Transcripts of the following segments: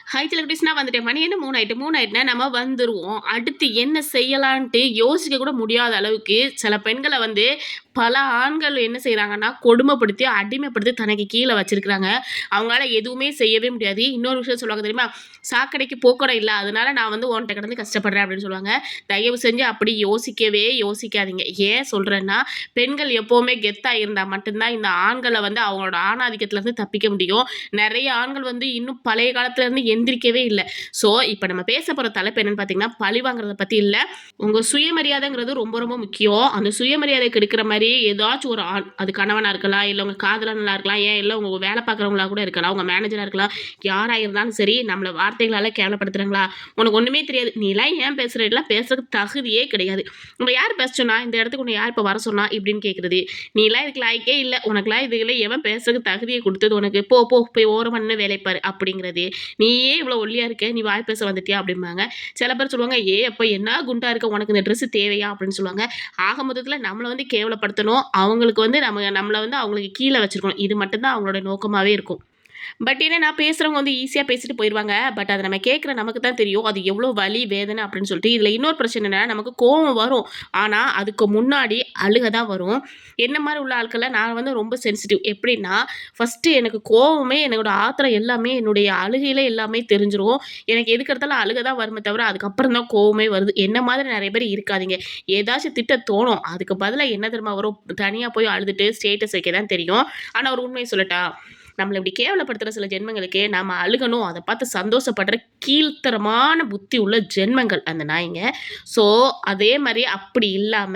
Hi celebrities நான் வந்துட்டேன். மணி என்ன 3 ஆயிட்டு. 3 ஆயிட்டுனா நம்ம வந்துருவோம். அடுத்து என்ன செய்யலான்ட்டு யோசிக்க கூட முடியாத அளவுக்கு சில பெண்கள வந்து பல ஆண்கள் என்ன செய்றாங்கன்னா, கொடுமைப்படுத்தி, அடிமைப்படுத்தி தனக்கு கீழ வச்சிருக்காங்க. அவங்களால எதுவுமே செய்யவே முடியாது. இன்னொரு விஷயம் சொல்லுவாங்க தெரியுமா? "சாக்கடைக்கு போக்குவரம் இல்ல. அதனால நான் வந்து உன்ட்ட கிடந்து கஷ்டப்படுறேன்" அப்படின்னு சொல்லுவாங்க. தயவு செஞ்சு அப்படி யோசிக்கவே யோசிக்காதீங்க. ஏன் சொல்றேன்னா, பெண்கள் எப்பவுமே கெத்தா இருந்தா மட்டும் தான் இந்த ஆண்கள வந்து அவங்களோட ஆணாதிக்கத்திலருந்து தப்பிக்க முடியும். நெறைய ஆண்கள் வந்து இன்னும் பழைய காலத்துல இருந்து எந்திரிக்கவே இல்ல. ஸோ, இப்ப நம்ம பேச போற தலைப்பு என்னன்னு பார்த்தீங்கன்னா, பழி வாங்குறத பத்தி இல்ல. உங்க சுயமரியாதைங்கிறது ரொம்ப ரொம்ப முக்கியம். அந்த சுயமரியாதை கெடுக்கிற மாரி ஏதாச்சும் ஒரு ஆள், அது கணவனா இருக்கலாம், இல்ல உங்க காதலனா இருக்கலாம், ஏன் இல்ல உங்க வேலை பார்க்குறவங்களா கூட இருக்கலாம், உங்க மேனேஜரா இருக்கலாம். யாரா இருந்தாலும் சரி, நம்மள வார்த்தைகளால கேவலப்படுத்துறாங்களா? "உனக்கு ஒண்ணுமே தெரியாது. நீலாம் ஏன் பேசுற? இதெல்லாம் பேசுறதுக்கு தகுதியே கிடையாது. உன்ன யார் பேச சொன்னா? இந்த இடத்துக்கு உன்ன யார் இப்ப வர சொன்னா?" இப்படின்னு கேட்கிறது. "நீலாம் இதுக்கு லாயக்கே இல்ல. உனக்கெல்லாம் இதுல எவன் பேசுறதுக்கு தகுதிய குடுத்தது உனக்கு? போ போ போய் ஓரமா நின்னு வேலைய பாரு." அப்படிங்கிறது. "நீயே இவ்வளோ ஒல்லியா இருக்க, நீ வாய் பேச வந்துட்டியா?" அப்படிம்பாங்க. சில பேர் சொல்லுவாங்க, "ஏய் அப்பா என்ன குண்டா இருக்க, உனக்கு இந்த ட்ரெஸ் தேவையா?" அப்படின்னு சொல்லுவாங்க. ஆக மொத்தத்துல நம்மள வந்து கேவலப்படுத்தணும். அவங்களுக்கு வந்து நம்மள வந்து அவங்களுக்கு கீழ வச்சிருக்கணும். இது மட்டும் தான் அவங்களோட நோக்கமாவே இருக்கும். பட் என்னன்னா, பேசுறவங்க வந்து ஈஸியா பேசிட்டு போயிருவாங்க. பட் அத நம்ம கேட்கிற நமக்கு தான் தெரியும். அது எவ்ளோ வலி, வேதனை அப்படின்னு சொல்லிட்டு. இதுல இன்னொரு பிரச்சனை என்னன்னா, நமக்கு கோவம் வரும். ஆனா, அதுக்கு முன்னாடி அழுக தான் வரும். என்ன மாரி உள்ள ஆட்கள நான் வந்து ரொம்ப சென்சிட்டிவ். எப்படின்னா, ஃபர்ஸ்ட்டு எனக்கு கோவமே, என்னோட ஆத்திரம் எல்லாமே என்னுடைய அழுகையில எல்லாமே தெரிஞ்சிரும். எனக்கு எதுக்கெடுத்தாலும் அழுக தான் வருமே தவிர, அதுக்கப்புறம் தான் கோவமே வருது. என்ன மாதிரி நெறைய பேர் இருக்காதீங்க. ஏதாச்சும் திட்ட தோணும். அதுக்கு பதிலா என்ன தெரியுமா வரும்? தனியா போய் அழுதுட்டு ஸ்டேட்டஸ் வைக்க தான் தெரியும். ஆனா, ஒரு உண்மைய சொல்லட்டா? நம்மள இப்படி கேவலப்படுத்துற சில ஜென்மங்களுக்கு நாம அழுகணும். அத பார்த்து சந்தோஷப்படுற கீழ்த்தரமான புத்தி உள்ள ஜென்மங்கள் அந்த நாய்ங்க. ஸோ, அதே மாரி அப்படி இல்லாம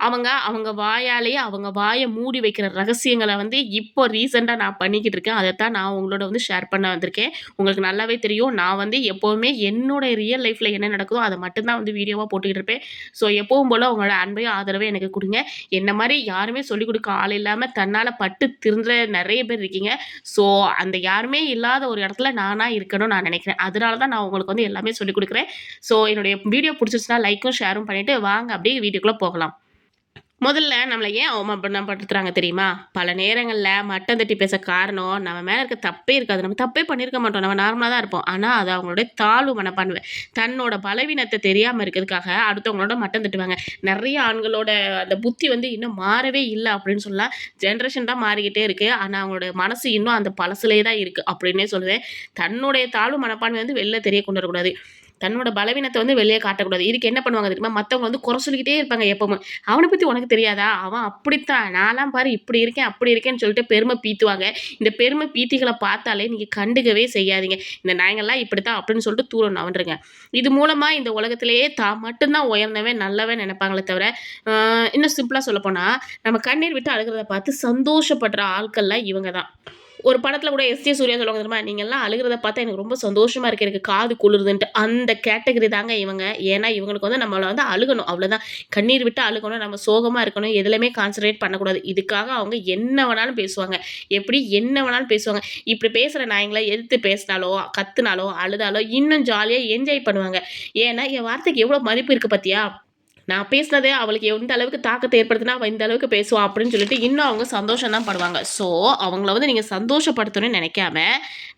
அவங்க அவங்க வாயாலேயே அவங்க வாய மூடி வைக்கிற ரகசியங்கள வந்து இப்போ ரீசென்ட்டா நான் பண்ணிக்கிட்டு இருக்கேன். அதத்தான் நான் உங்களோட வந்து ஷேர் பண்ண வந்திருக்கேன். உங்களுக்கு நல்லாவே தெரியும். நான் வந்து எப்பவுமே என்னோட ரியல் லைஃப்ல என்ன நடக்குதோ, அத மட்டும் தான் வந்து வீடியோவா போட்டுக்கிட்டு இருப்பேன். ஸோ எப்பவும் போல உங்களோட அன்பையும், ஆதரவையும் எனக்கு குடுங்க. என்ன மாரி யாருமே சொல்லிக் குடுக்க ஆள் இல்லாம தன்னால பட்டு திருந்துற நெறைய பேர் இருக்கீங்க. ஸோ அந்த யாருமே இல்லாத ஒரு இடத்துல நானா இருக்கணும்னு நான் நெனைக்கிறேன். அதனால தான் நான் உங்களுக்கு வந்து எல்லாமே சொல்லிக் குடுக்குறேன். ஸோ என்னுடைய வீடியோ புடிச்சிருச்சுனா லைக்கும், ஷேரும் பண்ணிட்டு வாங்க அப்படியே வீடியோக்குள்ள போகலாம். முதல்ல நம்மள ஏன் அவமானப்படுத்துறாங்க தெரியுமா? பல நேரங்கள்ல மட்டம் தட்டி பேச காரணம், நம்ம மேல இருக்க தப்பே இருக்காது. நம்ம தப்பே பண்ணியிருக்க மாட்டோம். நம்ம நார்மலா தான் இருப்போம். ஆனா, அது அவங்களுடைய தாழ்வு மனப்பான்மை. தன்னோட பலவீனத்த தெரியாம இருக்கிறதுக்காக அடுத்தவங்களோட மட்டம் தட்டுவாங்க. நெறைய ஆண்களோட அந்த புத்தி வந்து இன்னும் மாறவே இல்ல அப்படின்னு சொல்லலாம். ஜெனரேஷன் தான் மாறிக்கிட்டே இருக்கு. ஆனா, அவங்களோட மனசு இன்னும் அந்த பழசுலயே தான் இருக்கு அப்படின்னே சொல்லுவேன். தன்னுடைய தாழ்வு மனப்பான்மை வந்து வெளில தெரிய கொண்டு வரக்கூடாது. தன்னோட பலவீனத்த வந்து வெளிய காட்டக்கூடாது. இதுக்கு என்ன பண்ணுவாங்க தெரியுமா? மத்தவங்க வந்து குறை சொல்லிக்கிட்டே இருப்பாங்க எப்பவும். அவன பத்தி உனக்கு தெரியாதா? அவன் அப்படித்தான். நான்லாம் பாரு இப்படி இருக்கேன், அப்படி இருக்கேன்னு சொல்லிட்டு பெருமை பீத்துவாங்க. இந்த பெருமை பீத்திகள பார்த்தாலே நீங்க கண்டுக்கவே செய்யாதீங்க. இந்த நாய்ங்கலாம் இப்படித்தான் அப்படின்னு சொல்லிட்டு தூர நவண்டுருங்க. இது மூலமா இந்த உலகத்திலேயே தான் மட்டும் தான் உயர்ந்தவன், நல்லவன் நெனைப்பாங்களே தவிர, அ இன்னும் சிம்பிளா சொல்லப்போனா, நம்ம கண்ணீர் விட்டு அழுகுறத பார்த்து சந்தோஷப்படுற ஆட்கள்லாம் இவங்க தான். ஒரு படத்துல கூட எஸ்.ஜே. சூர்யா சொல்லுவாங்க தெரியுமா? "நீங்கலாம் அழுகுறத பார்த்தா எனக்கு ரொம்ப சந்தோஷமா இருக்கு. எனக்கு காது குளிருதுன்ட்டு." அந்த கேட்டகரி தாங்க இவங்க. ஏன்னா, இவங்களுக்கு வந்து நம்மள வந்து அழுகணும். அவ்வளோதான். கண்ணீர் விட்டு அழுகணும். நம்ம சோகமா இருக்கணும். எதுலயுமே கான்சன்ட்ரேட் பண்ணக்கூடாது. இதுக்காக அவங்க என்ன வேணாலும் பேசுவாங்க. எப்படி என்ன வேணாலும் பேசுவாங்க. இப்படி பேசுற நாய்ங்கள எதிர்த்து பேசினாலோ, கத்துனாலோ, அழுதாலோ இன்னும் ஜாலியா என்ஜாய் பண்ணுவாங்க. ஏன்னா, "என் வார்த்தைக்கு எவ்வளோ மதிப்பு இருக்கு பாத்தியா? நான் பேசினதே அவளுக்கு எந்த அளவுக்கு தாக்கத்த ஏற்படுத்துனா, அவ இந்த அளவுக்கு பேசுவா அப்படின்னு சொல்லிட்டு, இன்னும் அவங்க சந்தோஷம் தான் படுவாங்க. ஸோ, அவங்கள வந்து நீங்க சந்தோஷப்படுத்தணும்னு நெனைக்காம,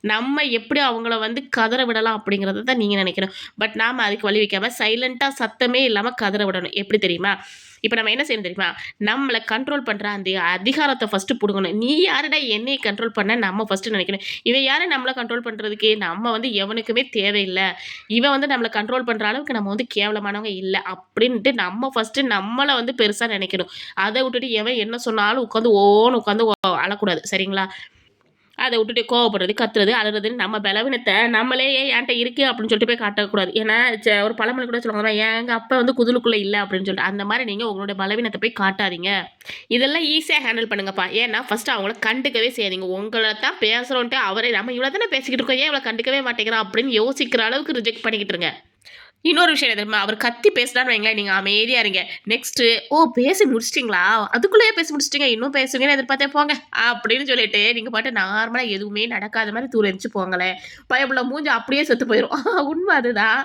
நம்ம எப்படி அவங்கள வந்து கதற விடலாம் அப்படிங்கிறத தான் நீங்க நெனைக்கணும். பட் நாம அதுக்கு வழி வைக்காம, சைலன்ட்டா சத்தமே இல்லாம கதற விடணும். எப்படி தெரியுமா? இப்ப நம்ம என்ன செய்யணும் தெரியுமா? நம்மள கண்ட்ரோல் பண்ற அந்த அதிகாரத்த ஃபர்ஸ்ட்டு புடுங்கணும். "நீ யாருடா என்னைய கண்ட்ரோல் பண்ண?" நம்ம ஃபர்ஸ்ட்டு நெனைக்கணும். இவன் யாரு நம்மள கண்ட்ரோல் பண்றதுக்கு? நம்ம வந்து எவனுக்குமே தேவையில்ல. இவன் வந்து நம்மள கண்ட்ரோல் பண்ற அளவுக்கு நம்ம வந்து கேவலமானவங்க இல்ல. அப்படின்ட்டு நம்ம ஃபர்ஸ்ட்டு நம்மள வந்து பெருசா நெனைக்கணும். அத விட்டுட்டு எவன் என்ன சொன்னாலும் உட்காந்து ஓன்னு உட்காந்து அழக்கூடாது. சரிங்களா? அத விட்டுட்டு கோவப்படுறது, கத்துறது, அழுறதுன்னு நம்ம பலவீனத்த நம்மளே "ஏன் என்ட்ட இருக்கு" அப்படின்னு சொல்லிட்டு போய் காட்டக்கூடாது. ஏன்னா, ஒரு பழமொழி கூட சொல்லுவாங்க, "எங்க அப்பா வந்து குதிலுக்குள்ள இல்ல" அப்படின்னு சொல்லிட்டு. அந்த மாரி நீங்க உங்களுடைய பலவீனத்த போய் காட்டாதீங்க. இதெல்லாம் ஈஸியா ஹேண்டில் பண்ணுங்கப்பா. ஏன்னா, ஃபர்ஸ்ட்டு அவங்கள கண்டுக்கவே செய்யாதீங்க. உங்கள தான் பேசுறோன்ட்டு அவரே நம்ம இவ்வளோ தானே பேசிக்கிட்டு இருக்கோம், ஏன் இவள கண்டுக்கவே மாட்டேங்கிறா அப்படின்னு யோசிக்கிற அளவுக்கு ரிஜெக்ட் பண்ணிக்கிட்டு இருங்க. இன்னொரு விஷயம் என்ன தெரியுமா? அவரு கத்தி பேசுனாருன்னு வைங்களேன், நீங்க அமைதியா இருங்க. நெக்ஸ்ட்டு, "ஓ! பேசி முடிச்சிட்டீங்களா? அதுக்குள்ளயே பேசி முடிச்சுட்டீங்க. இன்னும் பேசுவீங்கன்னு எதிர்பார்த்தேன் போங்க." அப்படின்னு சொல்லிட்டு, நீங்க பாட்டுக்கு நார்மலா எதுவுமே நடக்காத மாரி தூரம் எந்திரிச்சு போங்களேன். பயப்புள்ள மூஞ்சி அப்படியே செத்து போயிரும். உண்ம அதுதான்.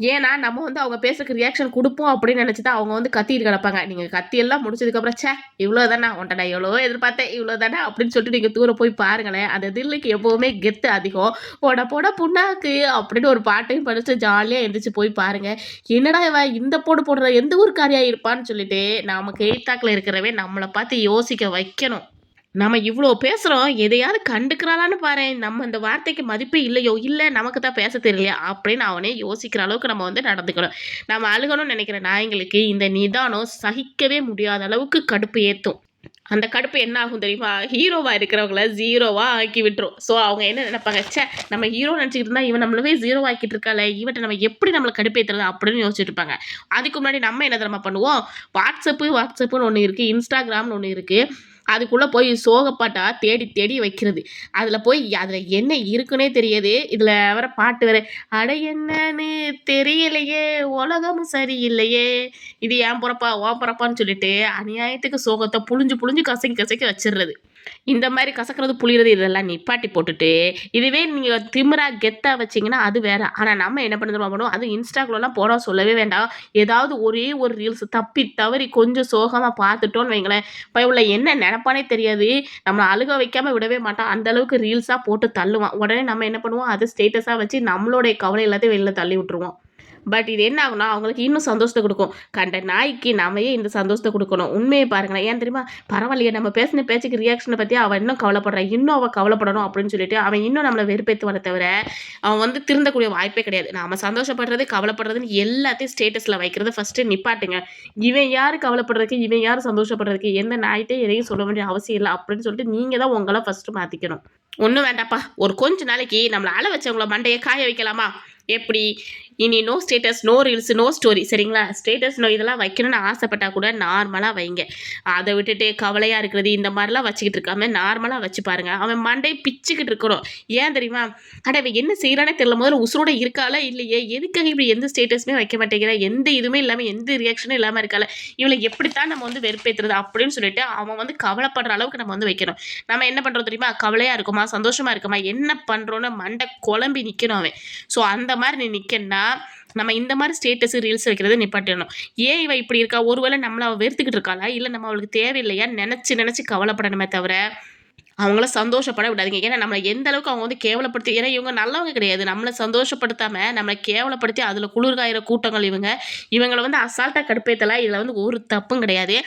ஏன்னா, நம்ம வந்து அவங்க பேசுறதுக்கு ரியாக்ஷன் குடுப்போம் அப்படின்னு நெனச்சு தான் அவங்க வந்து கத்திட்டு கெடப்பாங்க. நீங்க கத்தியெல்லாம் முடிச்சதுக்கப்புறம், "ச்சே! இவ்ளோ தானா? உன்ட்ட நான் எவ்வளவோ எதிர்பார்த்தேன். இவ்ளோ தானா?" அப்படின்னு சொல்லிட்டு நீங்க தூர போய் பாருங்களேன். அந்த தில்லுக்கு எப்பவுமே கெத்து அதிகம். "போடா போடா புண்ணாக்கு" அப்படின்னு ஒரு பாட்டையும் படிச்சு ஜாலியா எந்திரிச்சு போய் பாருங்க. என்னடா இவ இந்த போடு போடுறா? எந்த ஊர்க்காரியா இருப்பான்னு சொல்லிட்டு, நமக்கு எய்த்தாக்குல இருக்கிறவன் நம்மள பார்த்து யோசிக்க வைக்கணும். நம்ம இவ்ளோ பேசுறோம். எதையாவது கண்டுக்கிறாளான்னு பாரேன். நம்ம இந்த வார்த்தைக்கு மதிப்பே இல்லையோ! இல்ல நமக்கு தான் பேச தெரியலையா? அப்படின்னு அவனே யோசிக்கிற அளவுக்கு நம்ம வந்து நடந்துக்கணும். நம்ம அழுகணும்னு நெனைக்கிற நாய்ங்களுக்கு இந்த நிதானம் சகிக்கவே முடியாத அளவுக்கு கடுப்பு ஏத்தும். அந்த கடுப்பு என்ன ஆகும் தெரியுமா? ஹீரோவா இருக்கிறவங்கள 0வா ஆக்கி விட்டுரும். ஸோ அவங்க என்ன நெனைப்பாங்க, ச்சே! நம்ம ஹீரோ நெனச்சுக்கிட்டு இருந்தா, இவன் நம்மளவே 0 ஆக்கிட்டு இருக்காளே! இவட்ட நம்ம எப்படி நம்மள கடுப்பேத்துறது? அப்படின்னு யோசிச்சுட்டு இருப்பாங்க. அதுக்கு முன்னாடி நம்ம என்ன தெரியுமா பண்ணுவோம்? வாட்ஸ்அப்புன்னு ஒண்ணு இருக்கு. இன்ஸ்டாகிராம்னு ஒண்ணு இருக்கு. அதுக்குள்ள போய் சோகப்பாட்டா தேடி தேடி வைக்கிறது. அதுல என்ன இருக்குன்னே தெரியாது. இதுல வேற பாட்டு வேற, "அட என்னன்னு தெரியலையே, உலகமும் சரியில்லையே, இது என் பொறப்பா, உன் பொறப்பான்னு" சொல்லிட்டு அநியாயத்துக்கு சோகத்த புழிஞ்சு புழிஞ்சு கசக்கி கசக்கி வச்சுர்றது. இந்த மாரி கசக்கிறது, புழியறது இதெல்லாம் நிப்பாட்டி போட்டுட்டு, இதுவே நீங்க திமிரா, கெத்தா வச்சீங்கன்னா அது வேற. ஆனா நம்ம என்ன பண்ண தெரியுமா பண்ணுவோம்? அதுவும் இன்ஸ்டாக்குள்ளலாம் போனா சொல்லவே வேண்டாம். ஏதாவது ஒரே ஒரு ரீல்ஸ் தப்பி தவறி கொஞ்சம் சோகமா பார்த்துட்டோம்னு வைங்களேன், பயவுள்ள என்ன நெனப்பானே தெரியாது. நம்மள அழுக வைக்காம விடவே மாட்டான். அந்த அளவுக்கு ரீல்ஸா போட்டு தள்ளுவான். உடனே நம்ம என்ன பண்ணுவோம்? அத ஸ்டேட்டஸா வச்சு நம்மளுடைய கவலை எல்லாத்தையும் வெளில தள்ளி விட்டுருவோம். பட் இது என்ன ஆகும்னா, அவங்களுக்கு இன்னும் சந்தோஷத்த குடுக்கும். கண்ட நாய்க்கு நாம ஏன் இந்த சந்தோஷத்த குடுக்கணும்? உண்மைய பாருங்களேன். ஏன் தெரியுமா? பரவாயில்லையே நம்ம பேசின பேச்சுக்கு ரியாக்ஷன பத்தி அவ இன்னும் கவலைப்படுறா. இன்னும் அவ கவலைப்படணும் அப்படின்னு சொல்லிட்டு, அவன் இன்னும் நம்மள வெறுப்பேத்துவானே தவிர, அவன் வந்து திருந்தக்கூடிய வாய்ப்பே கிடையாது. நாம சந்தோஷப்படுறது, கவலைப்படுறதுன்னு எல்லாத்தையும் ஸ்டேட்டஸ்ல வைக்கிறத ஃபர்ஸ்ட்டு நிப்பாட்டுங்க. இவன் யாரு கவலைப்படுறதுக்கு? இவன் யாரு சந்தோஷப்படுறதுக்கு? எந்த நாய்ட்டயும் எதையும் சொல்ல வேண்டிய அவசியம் இல்ல அப்படின்னு சொல்லிட்டு நீங்க தான் உங்கள ஃபர்ஸ்ட்டு மாத்திக்கணும். ஒண்ணும் வேண்டாப்பா. ஒரு கொஞ்ச நாளைக்கு நம்மள அழ வச்சவங்கள மண்டைய காய வைக்கலாமா? எப்படி? இனி no status, no reels, no story சரிங்களா? ஸ்டேட்டஸ் இதெல்லாம் வைக்கணும்னு ஆசைப்பட்டா கூட நார்மலா வைங்க. அத விட்டுட்டு கவலையா இருக்கிறது இந்த மாரிலாம் வச்சுக்கிட்டு இருக்காம நார்மலா வச்சு பாருங்க. அவன் மண்டை பிச்சுக்கிட்டு இருக்கணும். ஏன் தெரியுமா? அட இவ என்ன செய்றான்னே தெரியல. முதல்ல உசுரோட இருக்காளா? இல்லையே? எதுக்காக இப்படி எந்த ஸ்டேட்டஸுமே வைக்க மாட்டேங்கிறா? எந்த இதுவுமே இல்லாம, எந்த ரியாக்ஷனும் இல்லாம இருக்காளே! இவள எப்படித்தான் நம்ம வந்து வெறுப்பேத்துறது? அப்படின்னு சொல்லிட்டு அவன் வந்து கவலைப்படுற அளவுக்கு நம்ம வந்து வைக்கணும். நம்ம என்ன பண்றோம் தெரியுமா? கவலையா இருக்கோமா? சந்தோஷமா இருக்கோமா? என்ன பண்றோம்ன்னு மண்டை குழம்பி நிக்கணும் அவன். ஸோ அந்த மாரி நீ நிக்கன்னா, நம்ம இந்த மாரி ஸ்டேட்டஸ், ரீல்ஸ் வைக்கிறத நிப்பாட்டிடணும். ஏன் இவ இப்படி இருக்கா? ஒருவேளை நம்மள அவ வெறுத்துக்கிட்டு இருக்காளா? இல்ல நம்ம அவளுக்கு தேவையில்லையான்னு நெனச்சு நெனச்சு கவலைப்படணுமே தவிர, அவங்கள சந்தோஷப்பட விடாதீங்க. ஏன்னா நம்மள எந்த அளவுக்கு அவங்க வந்து கேவலப்படுத்தி, ஏன்னா இவங்க நல்லவங்க கிடையாது. நம்மள சந்தோஷப்படுத்தாம, நம்மள கேவலப்படுத்தி அதுல குளிர் காயிற கூட்டங்கள் இவங்க. இவங்கள வந்து அசால்ட்டா கடுப்பேத்தலாம். இதுல வந்து ஒரு தப்பும் கிடையாது.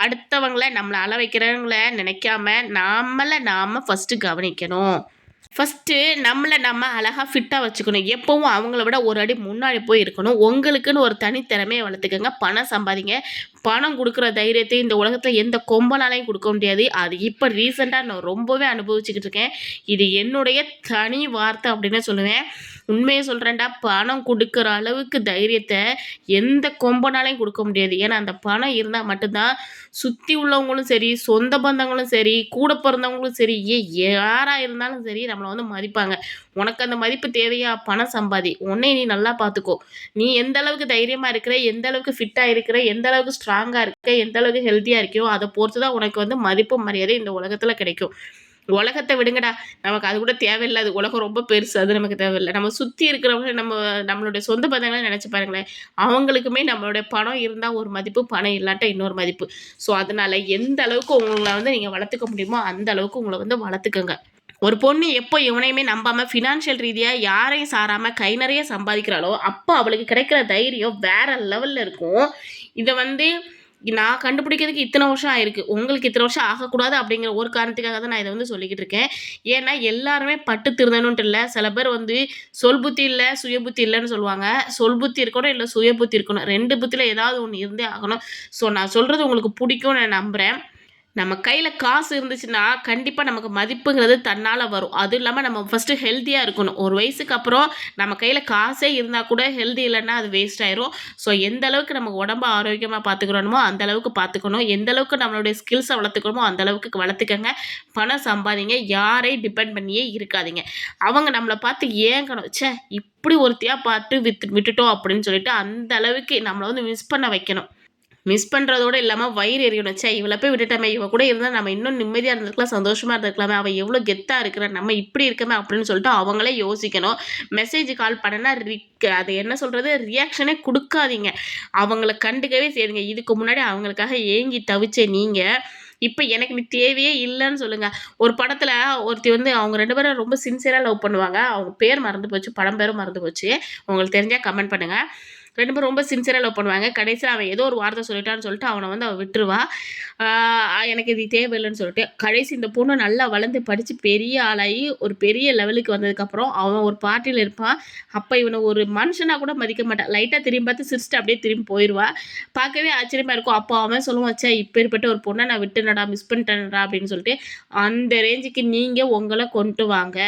அடுத்தவங்கள நம்மள அழ வைக்கிறவங்கள நினைக்காம, நாம ஃபர்ஸ்ட்டு கவனிக்கணும். ஃபர்ஸ்ட்டு நம்மள நம்ம அழகா ஃபிட்டா வச்சுக்கணும். எப்பவும் அவங்கள விட ஒரு அடி முன்னாடி போய் இருக்கணும். உங்களுக்குன்னு ஒரு தனி திறமைய வளர்த்துக்கங்க. பணம் சம்பாதிங்க. பணம் குடுக்குற தைரியத்த இந்த உலகத்துல எந்த கொம்பனாலயும் குடுக்க முடியாது. அது இப்ப ரீசென்ட்டா நான் ரொம்பவே அனுபவிச்சுக்கிட்டு இருக்கேன். இது என்னுடைய தனி வார்த்தை அப்டின்னே சொல்லுவேன். உண்மைய சொல்றேன்டா, பணம் குடுக்குற அளவுக்கு தைரியத்த எந்த கொம்பனாலயும் குடுக்க முடியாது. ஏன்னா, அந்த பணம் இருந்தா மட்டும் தான் சுத்தி உள்ளவங்களும் சரி, சொந்த பந்தங்களும் சரி, கூட பொறந்தவங்களும் சரி, யாரா இருந்தாலும் சரி நம்மள வந்து மதிப்பாங்க. உனக்கு அந்த மதிப்பு தேவையா? பணம் சம்பாதி. உன்னைய நீ நல்லா பார்த்துக்கோ. நீ எந்த அளவுக்கு தைரியமா இருக்கிற, எந்த அளவுக்கு ஃபிட்டா இருக்கிற, எந்த அளவுக்கு ஸ்ட்ராங்கா இருக்க, எந்த அளவுக்கு ஹெல்த்தியா இருக்கியோ, அத பொறுத்து தான் உனக்கு வந்து மதிப்பும், மரியாதையும் இந்த உலகத்துல கிடைக்கும். உலகத்த விடுங்கடா. நமக்கு அது கூட தேவையில்ல. அது உலகம் ரொம்ப பெருசு. அது நமக்கு தேவையில்ல. நம்ம சுத்தி இருக்கிறவங்க நம்மளுடைய சொந்த பந்தங்கள நெனச்சு பாருங்களேன். அவங்களுக்குமே நம்மளுடைய பணம் இருந்தா ஒரு மதிப்பு, பணம் இல்லாட்டா இன்னொரு மதிப்பு. ஸோ, அதனால எந்த அளவுக்கு உங்கள வந்து நீங்க வளர்த்துக்க முடியுமோ, அந்த அளவுக்கு உங்கள வந்து வளர்த்துக்கங்க. ஒரு பொண்ணு எப்போ எவனையுமே நம்பாம ஃபினான்ஷியல் ரீதியா யாரையும் சாராம கை நிறைய சம்பாதிக்கிறாளோ, அப்ப அவளுக்கு கிடைக்கிற தைரியம் வேற லெவல்ல இருக்கும். இத வந்து நான் கண்டுபிடிக்கிறதுக்கு இத்தன வருஷம் ஆயிருக்கு. உங்களுக்கு இத்தன வருஷம் ஆகக்கூடாது அப்படிங்கிற ஒரு காரணத்துக்காக தான் நான் இத வந்து சொல்லிக்கிட்டு இருக்கேன். ஏன்னா எல்லாருமே பட்டு திருந்தணுன்ட்டு இல்ல. சில பேர் வந்து சொல் புத்தி இல்ல, சுய புத்தி இல்லன்னு சொல்லுவாங்க. சொல் புத்தி இருக்கணும், இல்ல சுய புத்தி இருக்கணும். 2 புத்தில ஏதாவது ஒண்ணு இருந்தே ஆகணும். ஸோ நான் சொல்றது உங்களுக்கு புடிக்கும்னு நான் நம்புறேன். நம்ம கையில காசு இருந்துச்சுன்னா, கண்டிப்பா நமக்கு மதிப்புங்கிறது தன்னால வரும். அதுவும் இல்லாம நம்ம ஃபர்ஸ்ட்டு ஹெல்த்தியா இருக்கணும். ஒரு வயசுக்கு அப்புறம் நம்ம கையில காசே இருந்தா கூட ஹெல்தி இல்லன்னா அது வேஸ்ட் ஆயிரும். ஸோ எந்த அளவுக்கு நம்ம உடம்ப ஆரோக்கியமா பார்த்துக்கிறோமோ, அந்த அளவுக்கு பார்த்துக்கணும். எந்த அளவுக்கு நம்மளுடைய ஸ்கில்ஸ வளர்த்துக்கிறோமோ, அந்த அளவுக்கு வளர்த்துக்கங்க. பணம் சம்பாதிங்க. யாரையும் டிபெண்ட் பண்ணியே இருக்காதீங்க. அவங்க நம்மள பார்த்து ஏங்கணும். ச்சே! இப்படி ஒருத்தியா பார்த்து விட்டுட்டோம் அப்படின்னு சொல்லிட்டு, அந்த அளவுக்கு நம்மள வந்து மிஸ் பண்ண வைக்கணும். மிஸ் பண்ணுறதோடு இல்லாமல் வயிறு எரியணும். ச்சே இவளை போய் விட்டுட்டோமே, இவ கூட இருந்தால் நம்ம இன்னும் நிம்மதியாக இருந்திருக்கலாம், சந்தோஷமாக இருந்திருக்கலாமே, அவள் எவ்வளோ கெத்தாக இருக்கிற, நம்ம இப்படி இருக்கமே அப்படின்னு சொல்லிட்டு அவங்களே யோசிக்கணும். மெசேஜ் கால் பண்ணனா அது என்ன சொல்கிறது, ரியாக்ஷனே கொடுக்காதீங்க. அவங்கள கண்டுக்கவே செய்யுங்க. இதுக்கு முன்னாடி அவங்களுக்காக ஏங்கி தவிச்ச நீங்கள் இப்போ எனக்கு நீ தேவையே இல்லைன்னு சொல்லுங்கள். ஒரு படத்தில் ஒருத்தி வந்து அவங்க 2 பேரும் ரொம்ப சின்சியராக லவ் பண்ணுவாங்க. அவங்க பேர் மறந்து போச்சு, படம் பேரும் மறந்து போச்சு. உங்களுக்கு தெரிஞ்சால் கமெண்ட் பண்ணுங்கள். 2 பேரும் ரொம்ப சின்சியராக லவ் பண்ணுவாங்க. கடைசியில் அவன் ஏதோ ஒரு வார்த்தை சொல்லிட்டான்னு சொல்லிட்டு அவனை வந்து அவள் விட்டுருவா. எனக்கு இது தேவையில்லைன்னு சொல்லிட்டு. கடைசி இந்த பொண்ணு நல்லா வளர்ந்து படித்து பெரிய ஆளாகி ஒரு பெரிய லெவலுக்கு வந்ததுக்கப்புறம் அவன் ஒரு பார்ட்டியில் இருப்பான். அப்போ இவனை ஒரு மனுஷனாக கூட மதிக்க மாட்டான். லைட்டாக திரும்பி பார்த்து சிரிச்சிட்டு அப்படியே திரும்பி போயிடுவா. பார்க்கவே ஆச்சரியமாக இருக்கும். அப்போ அவன் சொல்லுவான், ச்சே இப்பேற்பட்ட ஒரு பொண்ணை நான் விட்டுனடா, மிஸ் பண்ணிட்டேன்டா அப்படின்னு சொல்லிட்டு. அந்த ரேஞ்சுக்கு நீங்கள் உங்களை கொண்டு வாங்க.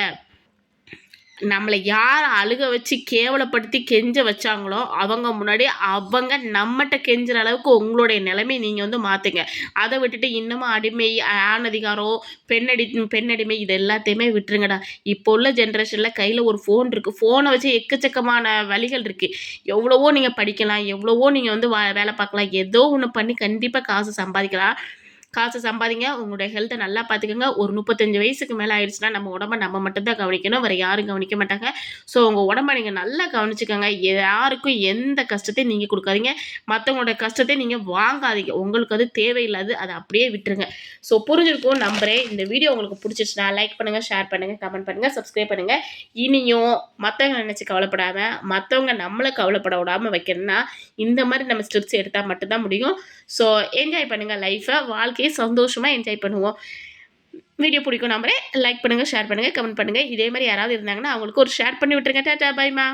நம்மளை யார் அழுக வச்சு கேவலப்படுத்தி கெஞ்ச வச்சாங்களோ அவங்க முன்னாடி அவங்க நம்மகிட்ட கெஞ்சுற அளவுக்கு உங்களுடைய நிலைமை நீங்கள் வந்து மாற்றுங்க. அதை விட்டுட்டு இன்னமும் அடிமை, ஆணதிகாரம், பெண்ணடிமை இது எல்லாத்தையுமே விட்டுருங்கடா. இப்போ உள்ள ஜென்ரேஷனில் கையில் ஒரு ஃபோன் இருக்குது. ஃபோனை வச்சு எக்கச்சக்கமான வழிகள் இருக்குது. எவ்வளவோ நீங்கள் படிக்கலாம், எவ்வளவோ நீங்கள் வந்து வேலை பார்க்கலாம், ஏதோ ஒன்று பண்ணி கண்டிப்பாக காசு சம்பாதிக்கலாம். காசு சம்பாதிங்க. உங்களுடைய ஹெல்த்தை நல்லா பார்த்துக்கோங்க. ஒரு 35 வயசுக்கு மேலே ஆயிடுச்சுன்னா நம்ம உடம்ப நம்ம மட்டும்தான் கவனிக்கணும், வேறு யாரும் கவனிக்க மாட்டாங்க. ஸோ உங்கள் உடம்ப நீங்கள் நல்லா கவனிச்சுக்கோங்க. யாருக்கும் எந்த கஷ்டத்தையும் நீங்கள் கொடுக்காதீங்க, மற்றவங்களோட கஷ்டத்தை நீங்கள் வாங்காதீங்க. உங்களுக்கு அது தேவையில்லாது, அதை அப்படியே விட்டுருங்க. ஸோ புரிஞ்சிருக்கும் நம்புகிறேன். இந்த வீடியோ உங்களுக்கு பிடிச்சிச்சுன்னா லைக் பண்ணுங்கள், ஷேர் பண்ணுங்கள், கமெண்ட் பண்ணுங்கள், சப்ஸ்கிரைப் பண்ணுங்கள். இனியும் மற்றவங்க நினச்சி கவலைப்படாமல், மற்றவங்க நம்மளை கவலைப்பட விடாமல் வைக்கணும்னா இந்த மாதிரி நம்ம ஸ்டெப்ஸ் எடுத்தால் மட்டும்தான் முடியும். ஸோ என்ஜாய் பண்ணுங்கள் லைஃப்பை, வாழ்க்கையை சந்தோஷமாக என்ஜாய் பண்ணுவோம். வீடியோ பிடிக்கும் நம்புறேன். லைக் பண்ணுங்கள், ஷேர் பண்ணுங்கள், கமெண்ட் பண்ணுங்கள். இதே மாதிரி யாராவது இருந்தாங்கன்னா அவங்களுக்கு ஒரு ஷேர் பண்ணி விட்டுருங்க. டாடா, பைமா.